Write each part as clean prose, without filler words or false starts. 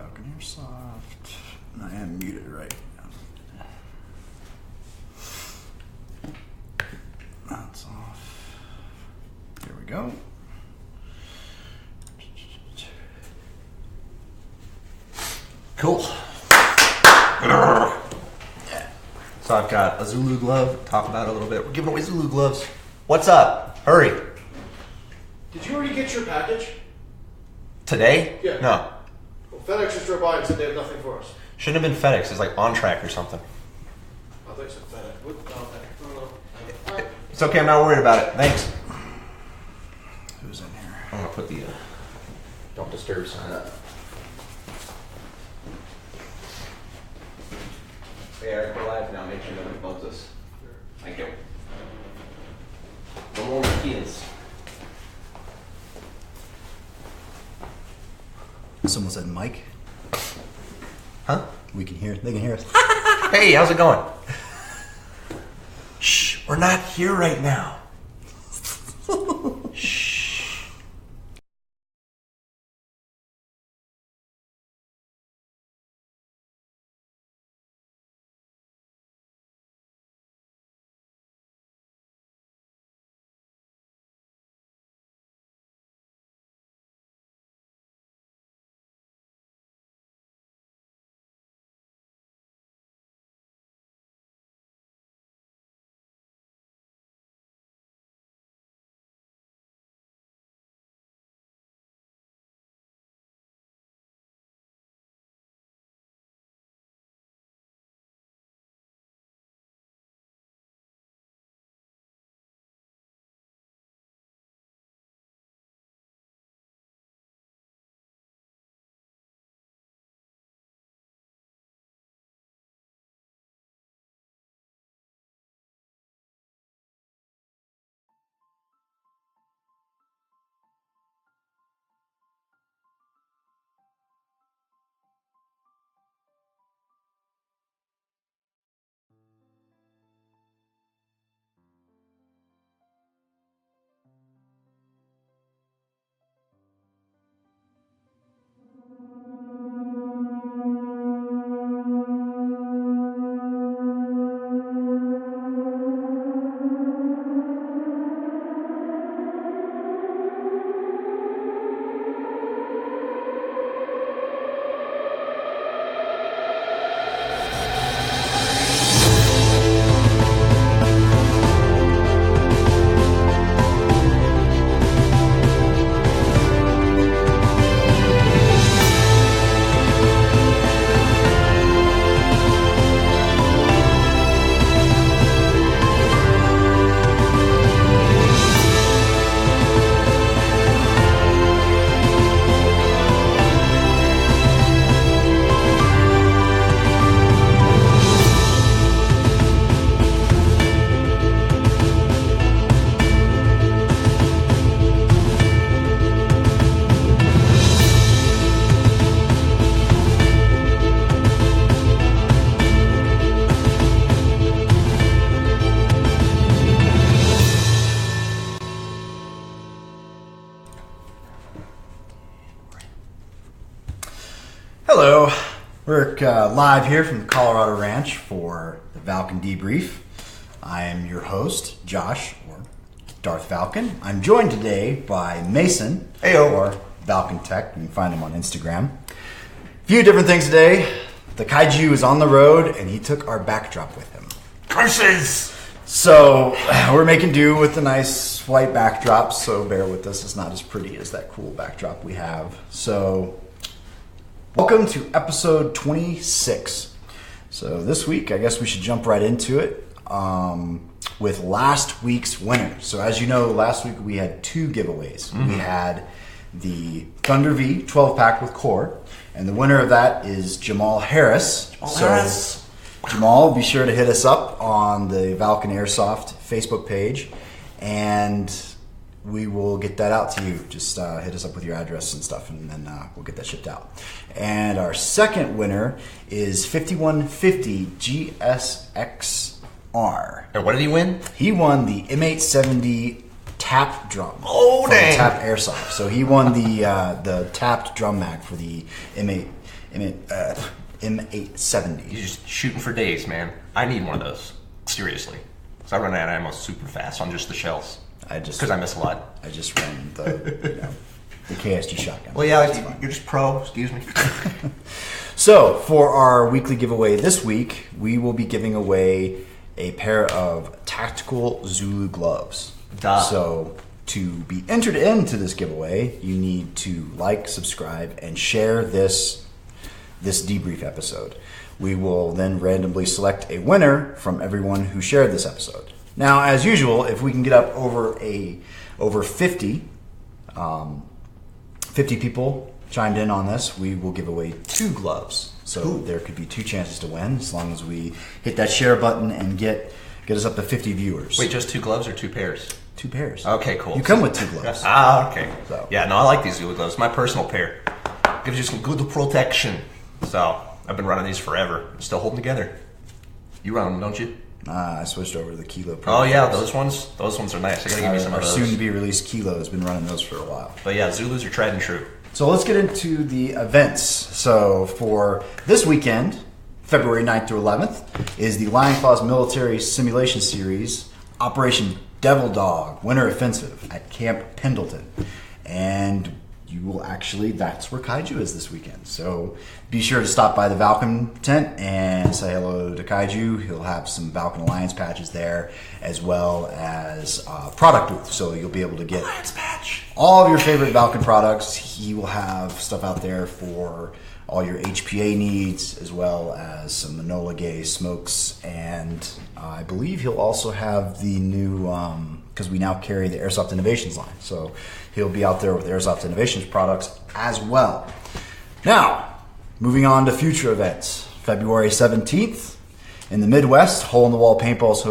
Valken Airsoft. I am muted right now. That's off. Here we go. Cool. So I've got a Zulu glove. Talk about it a little bit. We're giving away Zulu gloves. What's up? Hurry. Did you already get your package? Today? Yeah. No. Well, FedEx just drove by and said they have nothing for us. Shouldn't have been FedEx. It's like on track or something. I think it's FedEx. What? Oh, okay. I don't know. All right. It's okay. I'm not worried about it. Thanks. Who's in here? I'm going to put the don't disturb sign up. Yeah, we're live now. Make sure nobody bugs us. Thank you. No more kids. Someone said Mike. Huh? We can hear. They can hear us. Hey, how's it going? Shh, we're not here right now. Shh. Hello. We're live here from the Colorado Ranch for the Valken Debrief. I am your host, Josh, or Darth Valken. I'm joined today by Mason, Heyo. or ValkenTech. You can find him on Instagram. A few different things today. The Kaiju is on the road, and he took our backdrop with him. Curses! So we're making do with the nice white backdrop, so bear with us. It's not as pretty as that cool backdrop we have. So welcome to episode 26. So this week, I guess we should jump right into it with last week's winner. So as you know, last week we had two giveaways. Mm-hmm. We had the Thunder V 12-pack with core, and the winner of that is Jamal Harris. Jamal, be sure to hit us up on the Valken Airsoft Facebook page, and we will get that out to you. Just hit us up with your address and stuff, and then we'll get that shipped out. And our second winner is 5150 GSXR. And what did he win? He won the M870 tap drum. Oh, from dang. Tap Airsoft. So he won the tapped drum mag for the M8 M870. You're just shooting for days, man. I need one of those. Seriously. So I run out of ammo super fast on just the shells. Because I miss a lot. I just ran the KSG shotgun. Well, yeah, you're just pro. Excuse me. So, for our weekly giveaway this week, we will be giving away a pair of tactical Zulu gloves. Duh. So, to be entered into this giveaway, you need to like, subscribe, and share this debrief episode. We will then randomly select a winner from everyone who shared this episode. Now, as usual, if we can get up over 50 people chimed in on this, we will give away 2 gloves. So there could be 2 chances to win as long as we hit that share button and get us up to 50 viewers. Wait, just 2 gloves or 2 pairs? 2 pairs. Okay, cool. You come with 2 gloves. Okay. So. Yeah, no, I like these Zulu gloves. My personal pair. Gives you some good protection. So, I've been running these forever. Still holding together. You run them, don't you? I switched over to the Kilo Pro. Oh, yeah, those ones are nice. I gotta give you some of Our those. soon-to-be-released Kilo has been running those for a while. But yeah, Zulus are tried and true. So let's get into the events. So for this weekend, February 9th through 11th, is the Lion Claws Military Simulation Series, Operation Devil Dog Winter Offensive at Camp Pendleton. And you will that's where Kaiju is this weekend. So be sure to stop by the Valken tent and say hello to Kaiju. He'll have some Valken Alliance patches there, as well as product booth. So you'll be able to get Alliance patch. All of your favorite Valken products. He will have stuff out there for all your HPA needs, as well as some Manola Gay smokes. And I believe he'll also have the new, because we now carry the Airsoft Innovations line. So he'll be out there with Airsoft Innovations products as well. Now, moving on to future events. February 17th, in the Midwest, Hole in the Wall Paintball is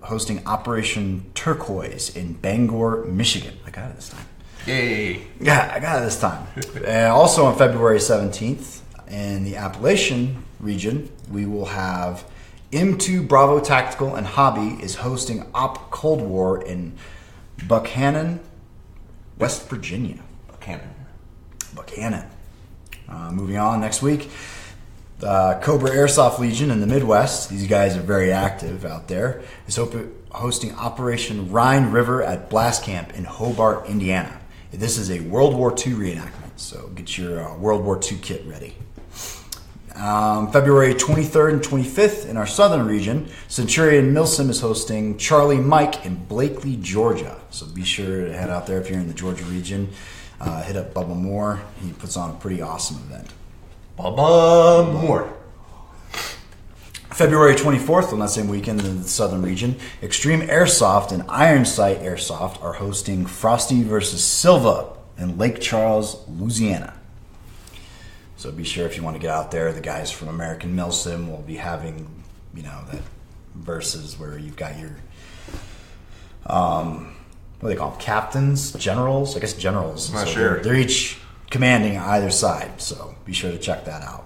hosting Operation Turquoise in Bangor, Michigan. I got it this time. Yay. Yeah, I got it this time. Also on February 17th, in the Appalachian region, we will have M2 Bravo Tactical and Hobby is hosting Op Cold War in Buchanan, West Virginia. Buchanan. Moving on next week, Cobra Airsoft Legion in the Midwest. These guys are very active out there. Is hosting Operation Rhine River at Blast Camp in Hobart, Indiana. This is a World War II reenactment, so get your World War II kit ready. February 23rd and 25th in our southern region, Centurion Milsim is hosting Charlie Mike in Blakely, Georgia. So be sure to head out there if you're in the Georgia region. Hit up Bubba Moore. He puts on a pretty awesome event. Bubba Moore. February 24th, on that same weekend in the southern region, Extreme Airsoft and Iron Sight Airsoft are hosting Frosty versus Silva in Lake Charles, Louisiana. So be sure if you want to get out there, the guys from American Milsim will be having, that versus where you've got your, what do they call them? Captains? Generals? I guess generals. I'm not sure. They're each commanding either side, so be sure to check that out.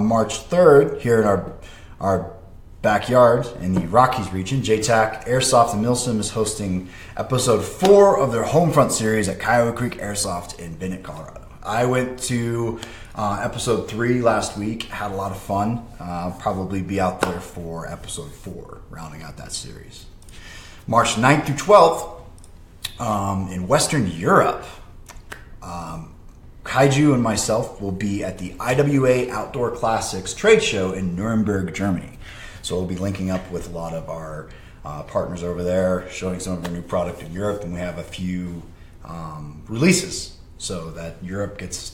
March 3rd, here in our backyard in the Rockies region, JTAC Airsoft and Milsim is hosting episode 4 of their Homefront series at Kiowa Creek Airsoft in Bennett, Colorado. I went to episode 3 last week, had a lot of fun. Probably be out there for episode 4, rounding out that series. March 9th through 12th, in Western Europe, Kaiju and myself will be at the IWA Outdoor Classics trade show in Nuremberg, Germany. So we'll be linking up with a lot of our partners over there, showing some of our new product in Europe, and we have a few releases so that Europe gets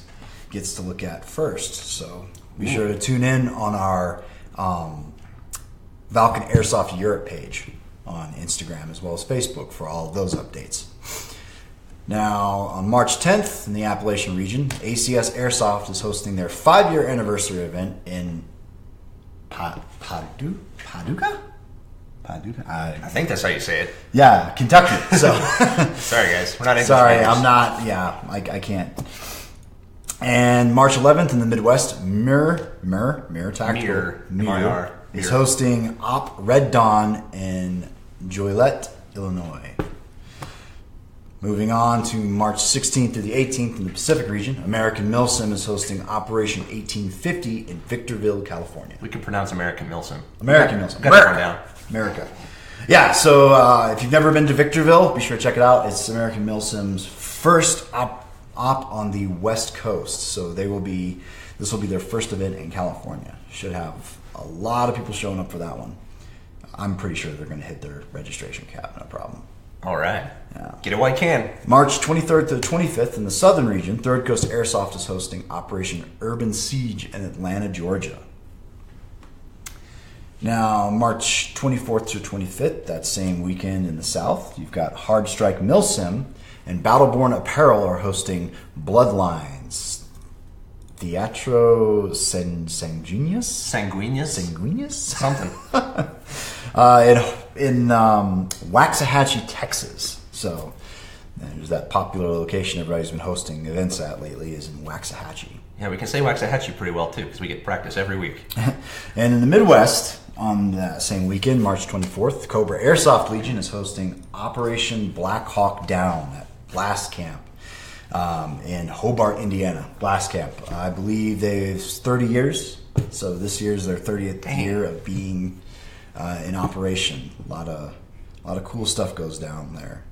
to look at first. So be sure to tune in on our Valken Airsoft Europe page on Instagram as well as Facebook for all of those updates. Now, on March 10th in the Appalachian region, ACS Airsoft is hosting their 5-year anniversary event in Paducah? I think that's how you say it. Yeah, Kentucky. So sorry, guys. We're not English sorry, speakers. I'm not. Yeah, I can't. And March 11th in the Midwest, Mirror Tactical Mirror is hosting Op Red Dawn in Joliet, Illinois. Moving on to March 16th through the 18th in the Pacific region, American Milsim is hosting Operation 1850 in Victorville, California. We can pronounce American Milsim. American Milsim. Got that one down. America. Yeah, so if you've never been to Victorville, be sure to check it out. It's American Milsim's first op on the West Coast. So this will be their first event in California. Should have a lot of people showing up for that one. I'm pretty sure they're going to hit their registration cap, no problem. All right. Yeah. Get it while you can. March 23rd to the 25th in the southern region, Third Coast Airsoft is hosting Operation Urban Siege in Atlanta, Georgia. Now, March 24th to 25th, that same weekend in the south, you've got Hard Strike Milsim and Battleborn Apparel are hosting Bloodlines. Theatro Sanguineous? Sanguineous? Something. in Waxahachie, Texas. So there's that popular location everybody's been hosting events at lately is in Waxahachie. Yeah, we can say Waxahachie pretty well too because we get practice every week. And in the Midwest, on that same weekend, March 24th, Cobra Airsoft Legion is hosting Operation Black Hawk Down at Blast Camp in Hobart, Indiana. Blast Camp. I believe they've 30 years, so this year's their 30th year of being in operation. A lot of cool stuff goes down there.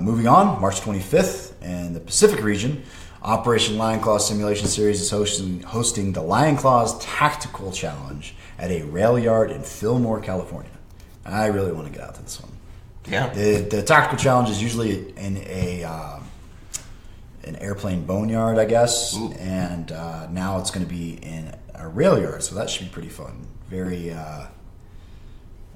Moving on, March 25th in the Pacific region, Operation Lion Claw Simulation Series is hosting the Lion Claws Tactical Challenge at a rail yard in Fillmore, California. I really want to get out to this one. Yeah. The Tactical Challenge is usually in an airplane boneyard, I guess. Ooh. And now it's going to be in a rail yard, so that should be pretty fun. Very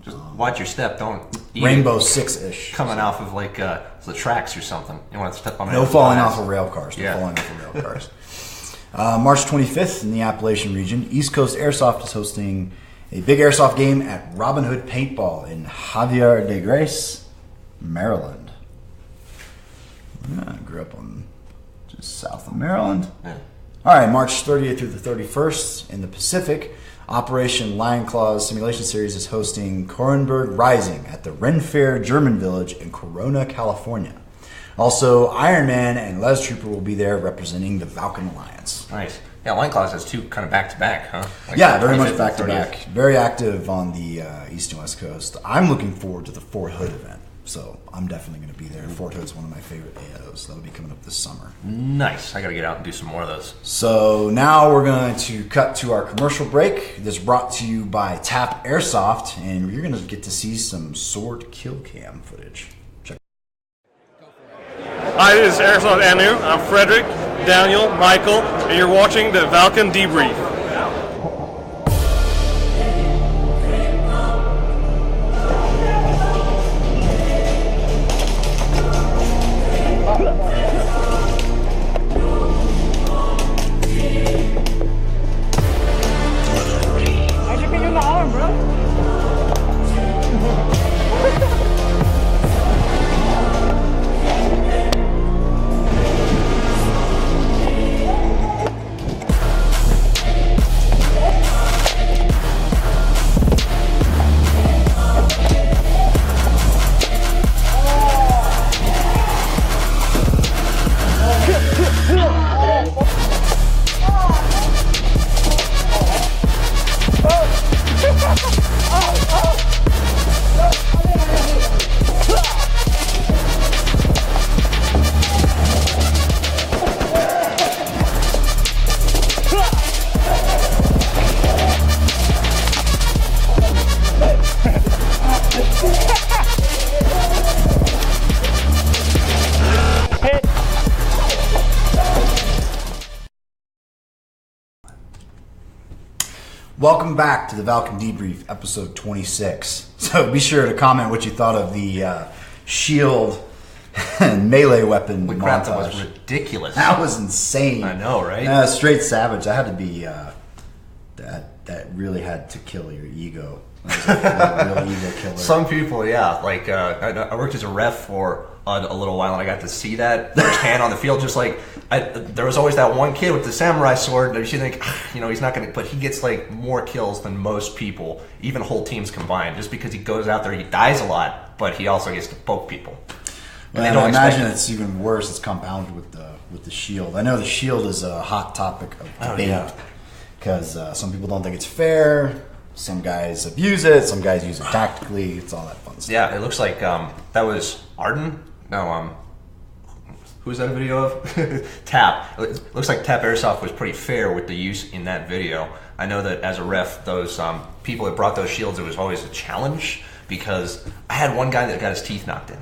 just watch your step. Don't Rainbow Six-ish. Coming off of like the tracks or something. You want to step on. No falling off of rail cars. No falling off of rail cars. March 25th in the Appalachian region, East Coast Airsoft is hosting a big airsoft game at Robin Hood Paintball in Javier de Grace, Maryland. I grew up on just south of Maryland. Yeah. All right, March 30th through the 31st in the Pacific, Operation Lion Claws Simulation Series is hosting Korenberg Rising at the Ren Fair German Village in Corona, California. Also, Iron Man and Les Trooper will be there representing the Valken Alliance. Nice. Yeah, Lion Claws has two kind of back-to-back, huh? Like yeah, very much back-to-back. Very active on the East and West Coast. I'm looking forward to the Fort Hood event, so I'm definitely going to be there. Fort Hood's one of my favorite AOs. That'll be coming up this summer. Nice. I got to get out and do some more of those. So now we're going to cut to our commercial break. This is brought to you by Tap Airsoft, and you're going to get to see some sword kill cam footage. Check. Hi, this is Airsoft Anu. I'm Frederick, Daniel, Michael, and you're watching the Valken Debrief. Welcome back to the Valken Debrief, episode 26. So be sure to comment what you thought of the shield and melee weapon Holy montage. crap, that was ridiculous. That was insane. I know, right? Straight savage. That had to be that really had to kill your ego. That was a real ego killer. Some people, yeah. Like I worked as a ref for a little while, and I got to see that firsthand on the field. Just like there was always that one kid with the samurai sword. You think, he's not going to, but he gets like more kills than most people, even whole teams combined. Just because he goes out there, he dies a lot, but he also gets to poke people. And And they I don't expect imagine it. it's even worse. It's compounded with the shield. I know the shield is a hot topic of debate because some people don't think it's fair. Some guys abuse it. Some guys use it tactically. It's all that fun stuff. Yeah, it looks like that was Arden. No, who was that a video of? Tap. It looks like Tap Airsoft was pretty fair with the use in that video. I know that as a ref, those people that brought those shields, it was always a challenge because I had one guy that got his teeth knocked in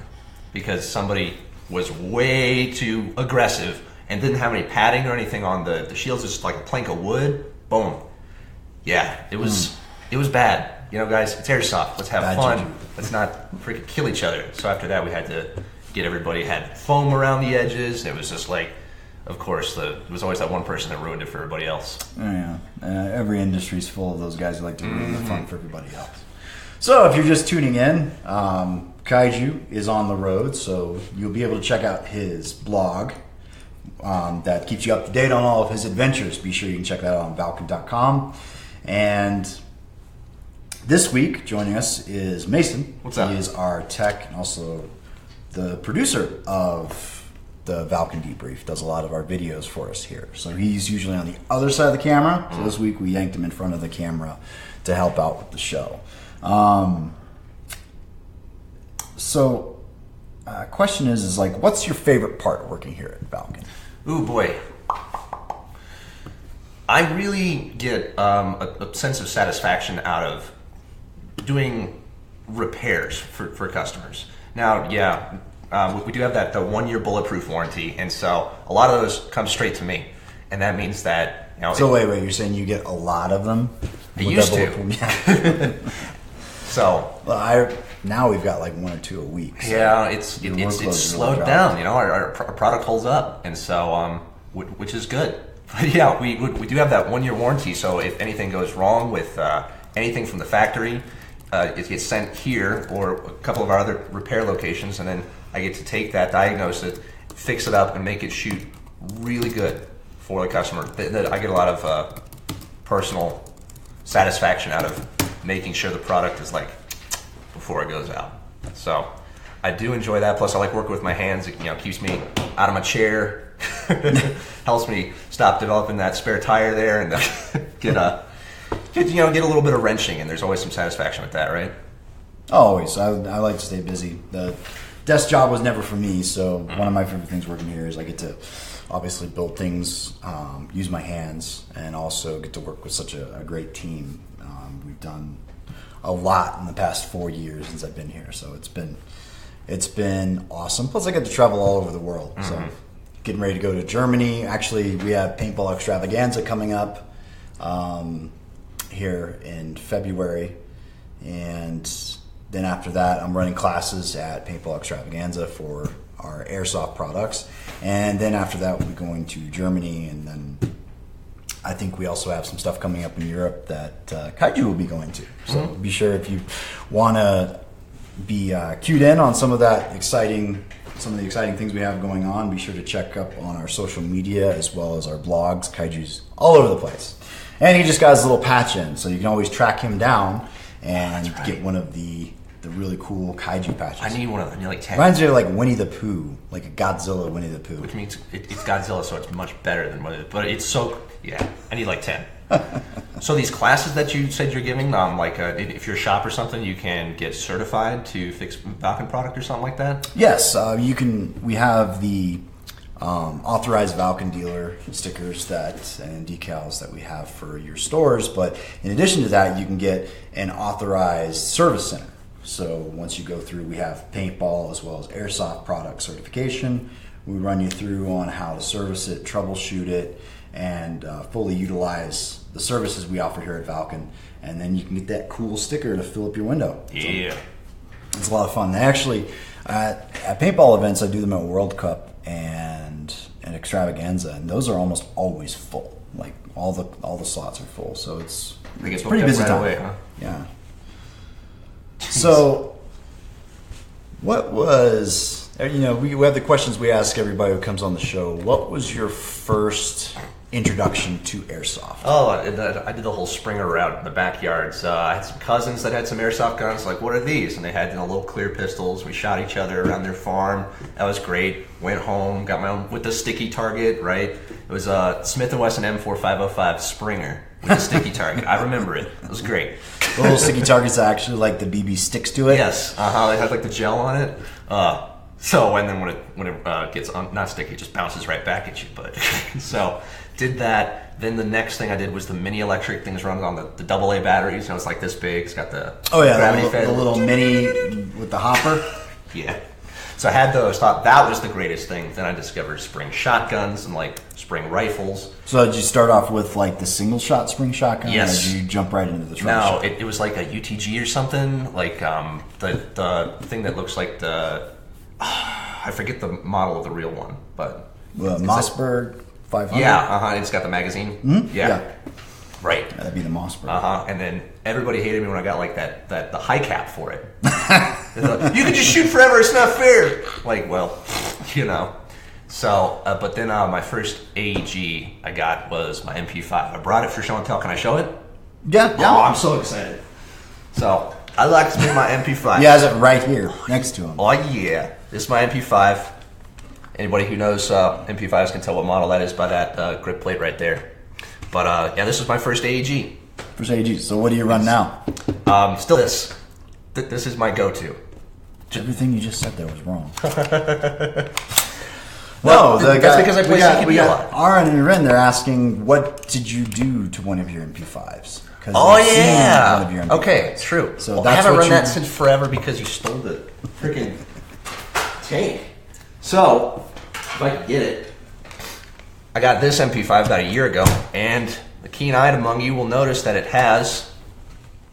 because somebody was way too aggressive and didn't have any padding or anything on the shields. Just like a plank of wood. Boom. Yeah, it was bad. You know, guys, it's Airsoft. Let's have fun. Juju. Let's not freaking kill each other. So after that, we had to get everybody had foam around the edges. It was just like, of course, it was always that one person that ruined it for everybody else. Oh, yeah. Every industry's full of those guys who like to ruin the fun for everybody else. So if you're just tuning in, Kaiju is on the road, so you'll be able to check out his blog that keeps you up to date on all of his adventures. Be sure you can check that out on Valken.com. And this week, joining us is Mason. What's up? He is our tech and also the producer of the Valken Debrief. Does a lot of our videos for us here. So he's usually on the other side of the camera. So this week we yanked him in front of the camera to help out with the show. Question is like, what's your favorite part working here at Valken? Ooh, boy. I really get a sense of satisfaction out of doing repairs for customers. Now, yeah, we do have that the 1 year bulletproof warranty, and so a lot of those come straight to me, and that means that So wait, you're saying you get a lot of them? I used to. Yeah. So now we've got like 1 or 2 a week. So yeah, it's workload's really slowed dropped. down. You know, our product holds up, and so which is good. But yeah, we do have that 1 year warranty. So if anything goes wrong with anything from the factory, it gets sent here or a couple of our other repair locations, and then I get to take that, diagnose it, fix it up, and make it shoot really good for the customer. I get a lot of personal satisfaction out of making sure the product is like before it goes out. So I do enjoy that. Plus, I like working with my hands. It keeps me out of my chair, helps me stop developing that spare tire there, and get a little bit of wrenching. And there's always some satisfaction with that, right? Always. I like to stay busy. The desk job was never for me, so one of my favorite things working here is I get to obviously build things, use my hands, and also get to work with such a great team. We've done a lot in the past 4 years since I've been here, so it's been awesome. Plus, I get to travel all over the world. So, getting ready to go to Germany. Actually, we have Paintball Extravaganza coming up here in February, and then after that, I'm running classes at Paintball Extravaganza for our Airsoft products, and then after that, we'll be going to Germany, and then I think we also have some stuff coming up in Europe that Kaiju will be going to. So be sure if you want to be cued in on some of the exciting things we have going on, be sure to check up on our social media as well as our blogs. Kaiju's all over the place. And he just got his little patch in, so you can always track him down and get one of the really cool Kaiju patches. I need one of them. I need like 10. Reminds me of like Winnie the Pooh, like a Godzilla Winnie the Pooh. Which means it's Godzilla, so it's much better than what but it's so, yeah, I need like 10. So these classes that you said you're giving, if you're a shop or something, you can get certified to fix Valken product or something like that? Yes, you can. We have the authorized Valken dealer stickers and decals that we have for your stores, but in addition to that, you can get an authorized service center. So once you go through, we have paintball as well as airsoft product certification. We run you through on how to service it, troubleshoot it, and fully utilize the services we offer here at Valken. And then you can get that cool sticker to fill up your window. Yeah. So it's a lot of fun. They actually, at paintball events, I do them at World Cup and Extravaganza, and those are almost always full. Like all the slots are full, so it's pretty busy time. Away, huh? Yeah. So, what was, we have the questions we ask everybody who comes on the show. What was your first introduction to airsoft? Oh, I did the whole Springer route in the backyards. I had some cousins that had some airsoft guns. Like, what are these? And they had little clear pistols. We shot each other around their farm. That was great. Went home, got my own with the sticky target. Right, it was a Smith & Wesson M4505 Springer with the sticky target. I remember it. It was great. The little sticky targets that actually like the BB sticks to it. Yes. It had like the gel on it. So and then when it gets not sticky, it just bounces right back at you. But so. Did that. Then the next thing I did was the mini electric things running on the AA batteries. It's like this big. It's got the the little mini with the hopper. Yeah. So I had those. Thought that was the greatest thing. Then I discovered spring shotguns and like spring rifles. So did you start off with like the single shot spring shotgun? Yes. Or did you jump right into the No, it was like a UTG or something. Like the thing that looks like I forget the model of the real one, but Mossberg 500? Yeah, it's got the magazine. Mm-hmm. Yeah. Right. Yeah, that'd be the Mossberg. And then everybody hated me when I got like the high cap for it. Like, you can just shoot forever, it's not fair. Like, well, So, but then my first AEG I got was my MP5. I brought it for show and tell. Can I show it? Yeah. Oh, I'm so excited. So, I like to make my MP5. He has it right here, next to him. Oh, yeah. This is my MP5. Anybody who knows MP5s can tell what model that is by that grip plate right there. But this was my first AEG. First AEG. So what do you run now? Still this. This is my go-to. Everything you just said there was wrong. That's because I play CQB a lot. Aaron and Ren, they're asking, what did you do to one of your MP5s? Oh, yeah. One of your MP5s. Okay, true. So I haven't run that since forever because you stole the freaking tank. So, if I can get it, I got this MP5 about a year ago, and the keen-eyed among you will notice that it has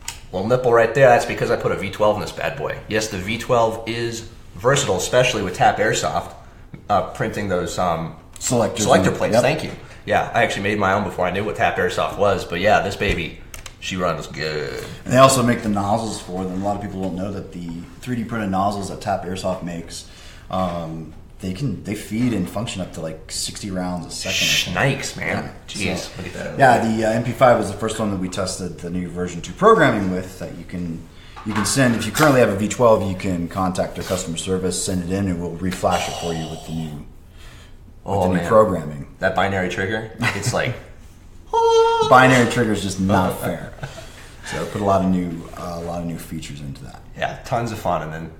a little nipple right there. That's because I put a V12 in this bad boy. Yes, the V12 is versatile, especially with Tap Airsoft, printing those selector plates. Yep. Thank you. Yeah, I actually made my own before I knew what Tap Airsoft was, but yeah, this baby, she runs good. And they also make the nozzles for them. A lot of people don't know that the 3D printed nozzles that Tap Airsoft makes, they feed and function up to like 60 rounds a second. Snakes, man. Yeah. Jeez, So, look at that. Yeah, the MP5 was the first one that we tested the new version 2 programming with that you can send. If you currently have a V12, you can contact their customer service, send it in, and we'll reflash it for you with the new programming. That binary trigger, it's like binary trigger is just not fair. So put a lot of new features into that. Yeah, tons of fun, and then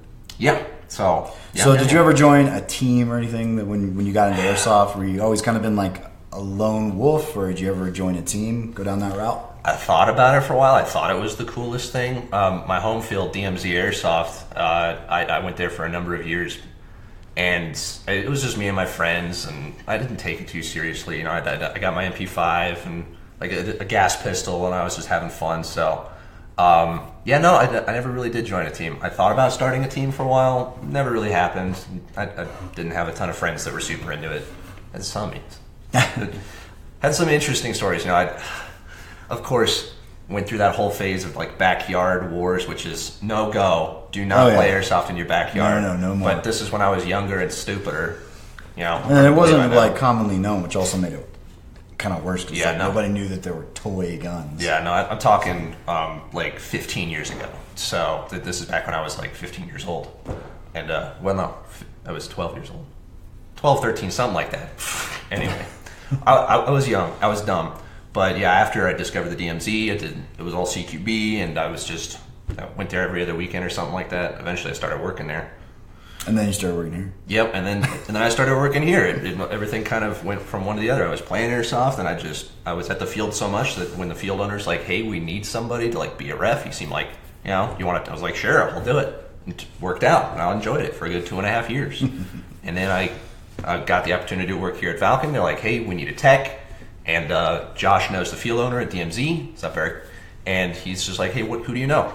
So did you ever join a team or anything that when you got into airsoft, were you always kind of been like a lone wolf, or did you ever join a team, go down that route? I thought about it for a while. I thought it was the coolest thing. My home field, DMZ Airsoft, I went there for a number of years, and it was just me and my friends, and I didn't take it too seriously. I got my MP5 and like a gas pistol, and I was just having fun. So, I never really did join a team. I thought about starting a team for a while. Never really happened. I didn't have a ton of friends that were super into it. And some had some interesting stories. I, of course, went through that whole phase of like backyard wars, which is no go. Do not play airsoft in your backyard. No more. But this is when I was younger and stupider. And it wasn't like commonly known, which also made it kind of worse because nobody knew that there were toy guns. Yeah, no, I'm talking like 15 years ago. So this is back when I was like 15 years old. And, I was 12 years old. 12, 13, something like that. Anyway, I was young. I was dumb. But yeah, after I discovered the DMZ, it was all CQB, and I went there every other weekend or something like that. Eventually I started working there. And then you started working here? Yep, and then I started working here. Everything kind of went from one to the other. I was playing airsoft, and I was at the field so much that when the field owner's like, hey, we need somebody to like be a ref, he seemed like, you want to, I was like, sure, I'll do it. It worked out, and I enjoyed it for a good 2.5 years. And then I got the opportunity to work here at Valken. They're like, hey, we need a tech. And Josh knows the field owner at DMZ. What's up, Eric? And he's just like, hey, who do you know?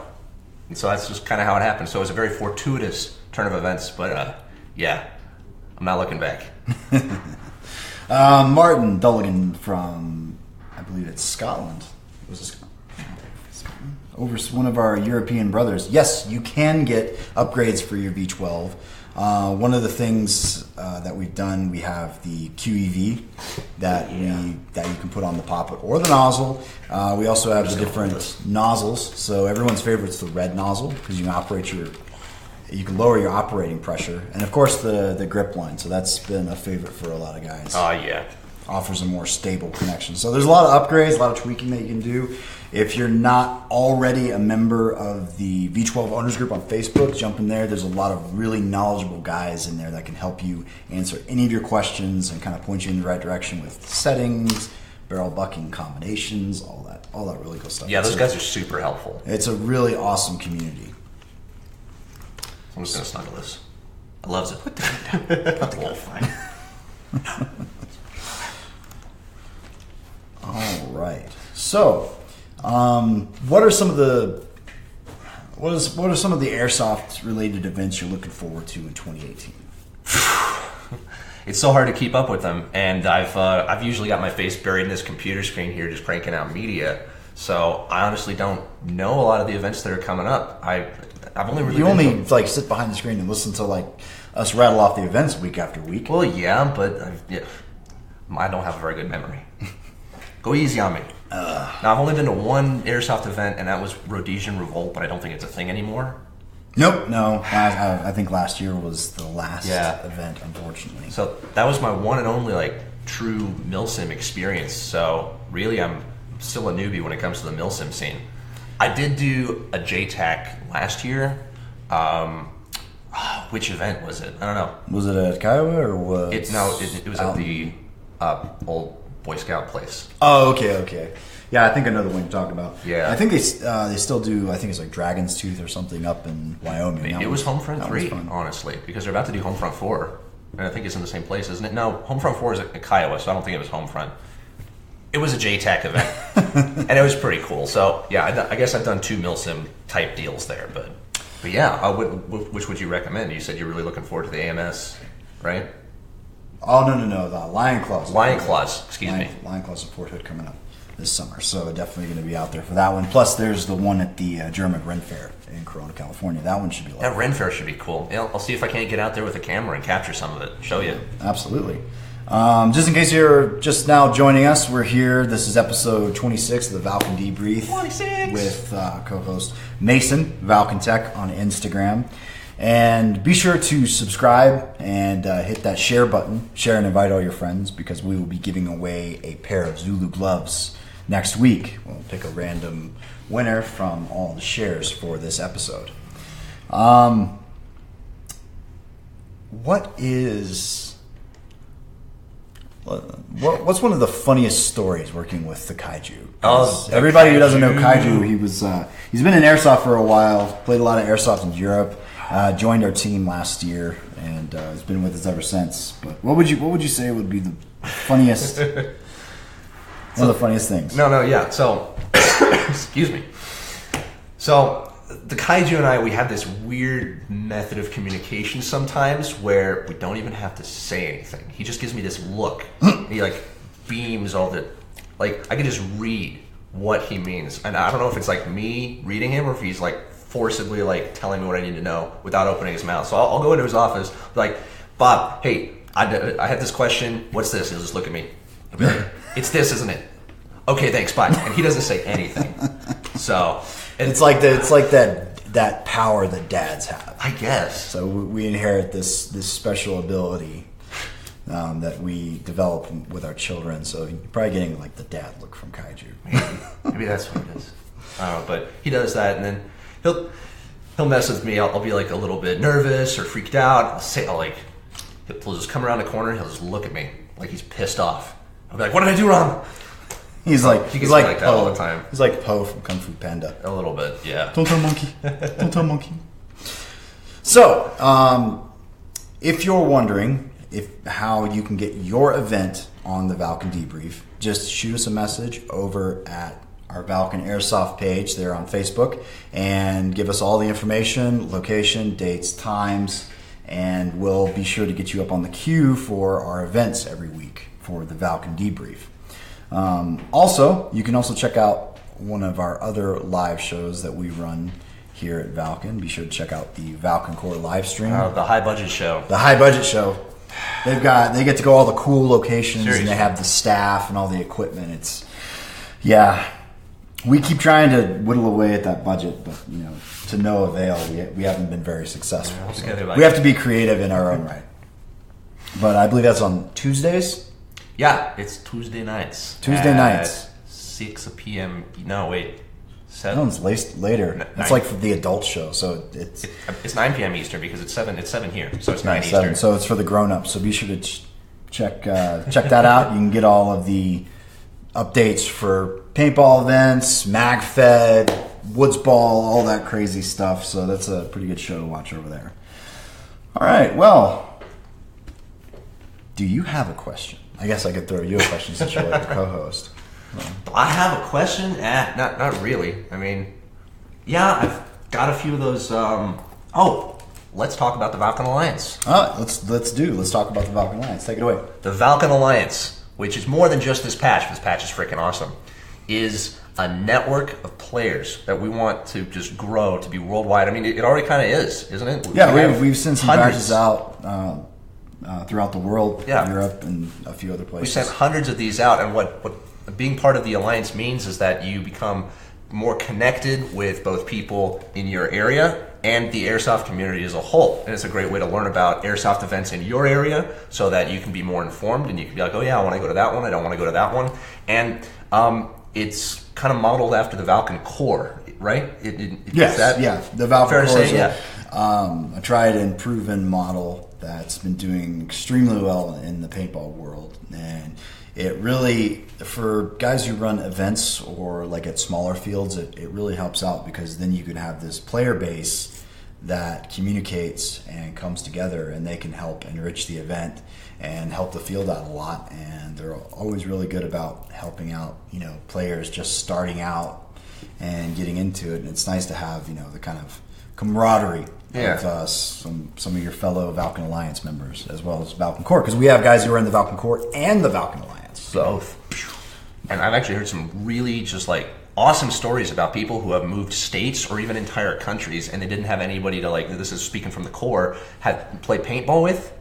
And so that's just kind of how it happened. So it was a very fortuitous turn of events. But I'm not looking back. Martin Dulligan from, I believe it's Scotland. Was it Scotland? Over one of our European brothers. Yes, you can get upgrades for your V12. One of the things that we've done, we have the QEV that you can put on the poppet or the nozzle. We also have the different nozzles. So everyone's favorite is the red nozzle because you can lower your operating pressure, and of course the grip line. So that's been a favorite for a lot of guys. Yeah. Offers a more stable connection. So there's a lot of upgrades, a lot of tweaking that you can do. If you're not already a member of the V12 Owners Group on Facebook, jump in there. There's a lot of really knowledgeable guys in there that can help you answer any of your questions and kind of point you in the right direction with settings, barrel bucking combinations, all that really cool stuff. Yeah, those guys are super helpful. It's a really awesome community. I'm just going to snuggle this. I loves it. Put the wolf. Fine. All right. So, what are some of the airsoft related events you're looking forward to in 2018? It's so hard to keep up with them, and I've usually got my face buried in this computer screen here, just cranking out media. So I honestly don't know a lot of the events that are coming up. I've only really like sit behind the screen and listen to like us rattle off the events week after week. Well, yeah, but I don't have a very good memory. Go easy on me. Now, I've only been to one airsoft event, and that was Rhodesian Revolt, but I don't think it's a thing anymore. Nope, no. I think last year was the last event, unfortunately. So that was my one and only like true milsim experience. So really, I'm still a newbie when it comes to the milsim scene. I did do a JTAC last year. Which event was it? I don't know. Was it at Kiowa or was it was at the old Boy Scout place. Oh, okay. Yeah, I think I know the one you're talking about. Yeah. I think they still do, I think it's like Dragon's Tooth or something up in Wyoming. It was Homefront 3, honestly, because they're about to do Homefront 4. And I think it's in the same place, isn't it? No, Homefront 4 is at Kiowa, so I don't think it was Homefront. It was a JTAC event, and it was pretty cool. So, yeah, I guess I've done 2 milsim type deals there. But yeah, which would you recommend? You said you're really looking forward to the AMS, right? Oh, no, the Lion Claws. Lion Claws, excuse me. Lion Claws of Fort Hood coming up this summer, so definitely going to be out there for that one. Plus, there's the one at the German Ren Fair in Corona, California. That one should be That Ren Fair should be cool. Yeah, I'll see if I can't get out there with a camera and capture some of it, show you. Absolutely. Just in case you're just now joining us, we're here. This is episode 26 of the Valken Debrief 26 with co-host Mason, ValkenTech on Instagram. And be sure to subscribe and hit that share button. Share and invite all your friends because we will be giving away a pair of Zulu gloves next week. We'll pick a random winner from all the shares for this episode. What's one of the funniest stories working with the Kaiju? Everybody who doesn't know Kaiju, he's been in airsoft for a while, played a lot of airsoft in Europe. Joined our team last year and has been with us ever since. But what would you say would be the funniest? One of the funniest things. Yeah. So, excuse me. So the Kaiju and I, we have this weird method of communication sometimes where we don't even have to say anything. He just gives me this look. He like beams all the, like I can just read what he means, and I don't know if it's like me reading him or if he's like forcibly like telling me what I need to know without opening his mouth. So I'll go into his office, like, Bob, hey, I have this question. What's this? He'll just look at me. I'll be like, it's this, isn't it? Okay, thanks, bye. And he doesn't say anything. So it's like that power that dads have, I guess. So we inherit this special ability that we develop with our children. So you're probably getting like the dad look from Kaiju. Maybe that's what it is. But he does that, and then he'll mess with me. I'll be like a little bit nervous or freaked out. He'll just come around the corner. He'll just look at me like he's pissed off. I'll be like, "What did I do wrong?" He's like that all the time. He's like Po from Kung Fu Panda. A little bit, yeah. Don't tell monkey. Don't tell monkey. So, if you're wondering how you can get your event on the Valken Debrief, just shoot us a message over at our Valken Airsoft page there on Facebook and give us all the information, location, dates, times, and we'll be sure to get you up on the queue for our events every week for the Valken Debrief. Also, you can also check out one of our other live shows that we run here at Valken. Be sure to check out the Valken Core live stream. The high budget show. The high budget show. They get to go all the cool locations. Seriously. And they have the staff and all the equipment. We keep trying to whittle away at that budget, but to no avail. We haven't been very successful. So we have to be creative in our own right. But I believe that's on Tuesdays. Yeah, it's Tuesday nights. Tuesday nights. 6 p.m. No, wait. 7. No, it's later. It's like for the adult show, so it's 9 p.m. Eastern because it's 7 here, so it's 9 7, Eastern. so it's for the grown-ups. So be sure to check that out. You can get all of the updates for paintball events, MagFed, Woods Ball, all that crazy stuff. So that's a pretty good show to watch over there. All right, well, do you have a question? I guess I could throw you a question since you're like the co-host. Do I have a question? Not really. I mean, yeah, I've got a few of those. Let's talk about the Valken Alliance. Let's talk about the Valken Alliance. Take it away. The Valken Alliance, which is more than just this patch. This patch is freaking awesome. Is a network of players that we want to just grow to be worldwide. I mean, it already kind of is, isn't it? Yeah, we've sent some patches out throughout the world, Europe, and a few other places. We sent hundreds of these out, and what being part of the Alliance means is that you become more connected with both people in your area and the Airsoft community as a whole. And it's a great way to learn about Airsoft events in your area so that you can be more informed and you can be like, oh yeah, I want to go to that one, I don't want to go to that one. And it's kind of modeled after the Valken Core, right? Yes, the Valken Core is a tried and proven model that's been doing extremely well in the paintball world. And it really, for guys who run events or like at smaller fields, it really helps out because then you can have this player base that communicates and comes together and they can help enrich the event and help the field out a lot. And they're always really good about helping out, players just starting out and getting into it. And it's nice to have, the kind of camaraderie of some of your fellow Valken Alliance members as well as Valken Core, because we have guys who are in the Valken Core and the Valken Alliance. So. Both. And I've actually heard some really just like awesome stories about people who have moved states or even entire countries and they didn't have anybody to, like, this is speaking from the core, had play paintball with,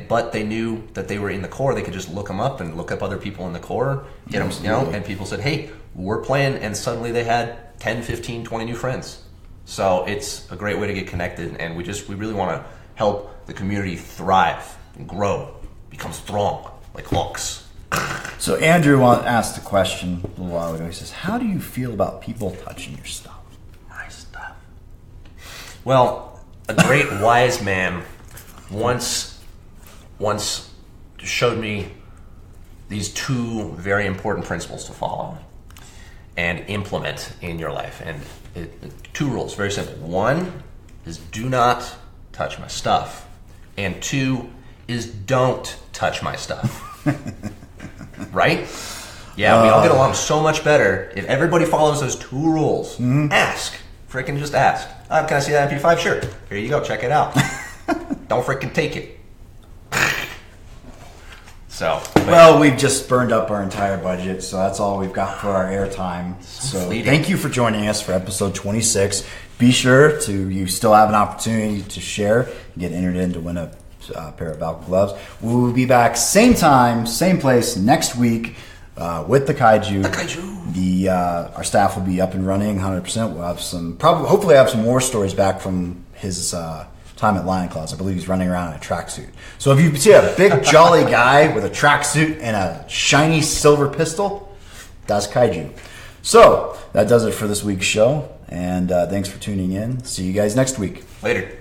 but they knew that they were in the core. They could just look them up and look up other people in the core, get them, and people said, hey, we're playing, and suddenly they had 10, 15, 20 new friends. So it's a great way to get connected, and we really want to help the community thrive and grow, become strong like hawks. So Andrew asked a question a little while ago. He says, how do you feel about people touching your stuff? My stuff. Well, a great wise man once showed me these 2 very important principles to follow and implement in your life. And 2 rules, very simple. 1 is do not touch my stuff. And 2 is don't touch my stuff. Right? Yeah, we all get along so much better if everybody follows those 2 rules. Mm-hmm. Ask. Freaking just ask. Can I see that MP5? Sure. Here you go. Check it out. Don't freaking take it. So. Well, we've just burned up our entire budget, so that's all we've got for our airtime. So thank you for joining us for episode 26. Be sure you still have an opportunity to share and get entered in to win a pair of Valken gloves. We will be back same time, same place next week with the Kaiju. Our staff will be up and running 100%. We'll have hopefully have some more stories back from his time at Lion Claws. I believe he's running around in a tracksuit. So if you see a big jolly guy with a tracksuit and a shiny silver pistol, that's Kaiju. So that does it for this week's show. And thanks for tuning in. See you guys next week. Later.